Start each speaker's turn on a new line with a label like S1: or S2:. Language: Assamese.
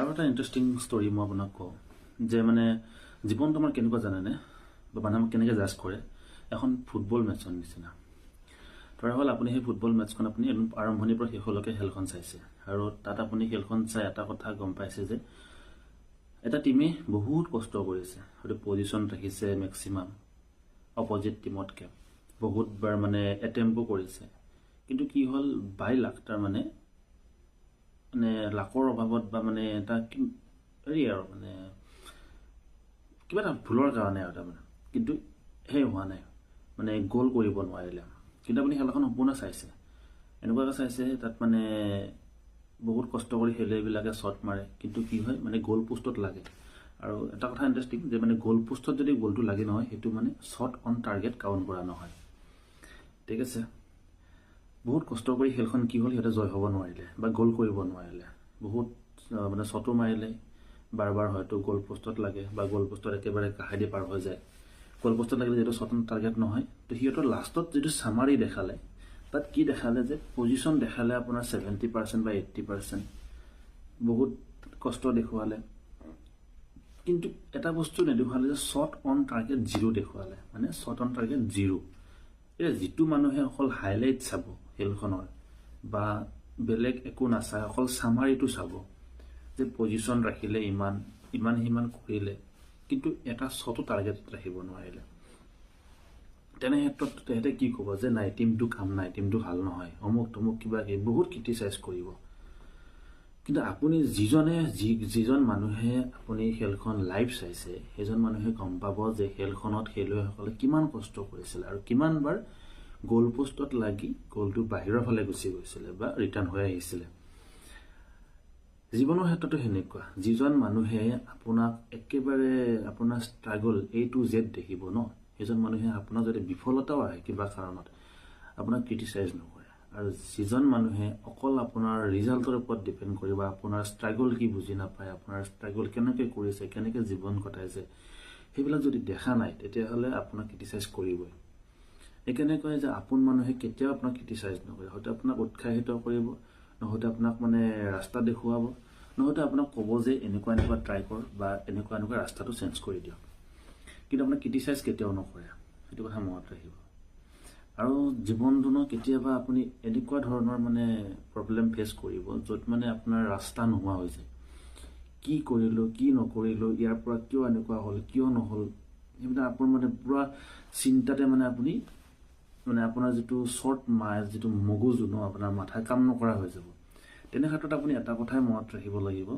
S1: আৰু এটা ইণ্টাৰেষ্টিং ষ্টৰি মই আপোনাক কওঁ যে মানে জীৱনটো আমাৰ কেনেকুৱা জানেনে বা মানুহে কেনেকৈ জাজ কৰে এখন ফুটবল মেটছৰ নিচিনা। ধৰা হ'ল আপুনি সেই ফুটবল মেটছখন আপুনি আৰম্ভণিৰ পৰা শেষলৈকে খেলখন চাইছে আৰু তাত আপুনি খেলখন চাই এটা কথা গম পাইছে যে এটা টিমে বহুত কষ্ট কৰিছে, হয়তো পজিশ্যন ৰাখিছে মেক্সিমাম অপজিট টিমতকৈ বহুতবাৰ মানে এটেম্পো কৰিছে, কিন্তু কি হ'ল বাই লাখ তাৰমানে লাকৰ অভাৱত বা মানে এটা হেৰি আৰু মানে কিবা এটা ভুলৰ কাৰণে আৰু তাৰমানে কিন্তু সেই হোৱা নাই, মানে গ'ল কৰিব নোৱাৰিলে। কিন্তু আপুনি খেলখন সম্পূৰ্ণ চাইছে, এনেকুৱাকৈ চাইছে তাত মানে বহুত কষ্ট কৰি খেলুৱৈবিলাকে শ্বট মাৰে, কিন্তু কি হয় মানে গ'ল পোষ্টত লাগে। আৰু এটা কথা ইণ্টাৰেষ্টিং যে মানে গ'ল পোষ্টত যদি গ'লটো লাগি নহয় সেইটো মানে শ্বট অন টাৰ্গেট কাউণ্ট কৰা নহয়, ঠিক আছে। বহুত কষ্ট কৰি খেলখন কি হ'ল সিহঁতে জয় হ'ব নোৱাৰিলে বা গ'ল কৰিব নোৱাৰিলে, বহুত মানে শ্বটো মাৰিলে, বাৰ বাৰ হয়তো গ'ল পোষ্টত লাগে বা গ'ল পোষ্টত একেবাৰে কাষেদি পাৰ হৈ যায়। গ'ল পোষ্টত লাগিলে যিহেতু শ্বট অন টাৰ্গেট নহয়, তো সিহঁতৰ লাষ্টত যিটো চামাৰি দেখালে তাত কি দেখালে যে পজিশ্যন দেখালে আপোনাৰ 70% বা 80%, বহুত কষ্ট দেখুৱালে, কিন্তু এটা বস্তু নেদেখুৱালে যে শ্বট অন টাৰ্গেট 0 দেখুৱালে, মানে শ্বট অন টাৰ্গেট 0। এতিয়া যিটো মানুহে অকল হাইলাইট চাব খেলখনৰ বা বেলেগ একো নাচায়, অকল চামাৰিটো চাব যে পজিশ্যন ৰাখিলে ইমান কৰিলে, কিন্তু এটা শ্বটো টাৰ্গেট ৰাখিব নোৱাৰিলে, তেনে ক্ষেত্ৰত তেহেঁতে কি ক'ব যে নাই টিমটো কাম নাই, টিমটো ভাল নহয়, অমুক তমুক কিবা বহুত ক্ৰিটিচাইজ কৰিব। কিন্তু আপুনি যিজন মানুহে আপুনি খেলখন লাইভ চাইছে সেইজন মানুহে গম পাব যে খেলখনত খেলুৱৈসকলে কিমান কষ্ট কৰিছিলে আৰু কিমানবাৰ গ'ল পোষ্টত লাগি গ'লটো বাহিৰৰ ফালে গুচি গৈছিলে বা ৰিটাৰ্ণ হৈ আহিছিলে। জীৱনৰ ক্ষেত্ৰতো সেনেকুৱা, যিজন মানুহে আপোনাক একেবাৰে আপোনাৰ ষ্ট্ৰাগল A to Z দেখিব ন, সেইজন মানুহে আপোনাৰ যদি বিফলতাও আহে কিবা কাৰণত আপোনাক ক্ৰিটিচাইজ নকৰে। আৰু যিজন মানুহে অকল আপোনাৰ ৰিজাল্টৰ ওপৰত ডিপেণ্ড কৰিব, আপোনাৰ ষ্ট্ৰাগল কি বুজি নাপায়, আপোনাৰ ষ্ট্ৰাগল কেনেকৈ কৰিছে, কেনেকৈ জীৱন কটাইছে, সেইবিলাক যদি দেখা নাই তেতিয়াহ'লে আপোনাক ক্ৰিটিচাইজ কৰিবই। সেইকাৰণে কয় যে আপোন মানুহে কেতিয়াও আপোনাক ক্ৰিটিচাইজ নকৰে, হয়তো আপোনাক উৎসাহিত কৰিব, নহয়তো আপোনাক মানে ৰাস্তা দেখুৱাব, নহয়তো আপোনাক ক'ব যে এনেকুৱা ট্ৰাই কৰ বা এনেকুৱা ৰাস্তাটো চেঞ্জ কৰি দিয়ক, কিন্তু আপোনাক ক্ৰিটিচাইজ কেতিয়াও নকৰে, সেইটো কথা মনত ৰাখিব। আৰু জীৱনটোনো কেতিয়াবা আপুনি এনেকুৱা ধৰণৰ মানে প্ৰব্লেম ফেচ কৰিব য'ত মানে আপোনাৰ ৰাস্তা নোহোৱা হৈ যায়, কি কৰিলোঁ কি নকৰিলোঁ, ইয়াৰ পৰা কিয় এনেকুৱা হ'ল কিয় নহ'ল, সেইবিলাক আপোনাৰ মানে পূৰা চিন্তাতে মানে আপুনি মানে আপোনাৰ যিটো যিটো মগজু ন আপোনাৰ মাথাই কাম নকৰা হৈ যাব। তেনে ক্ষেত্ৰত আপুনি এটা কথাই মনত ৰাখিব লাগিব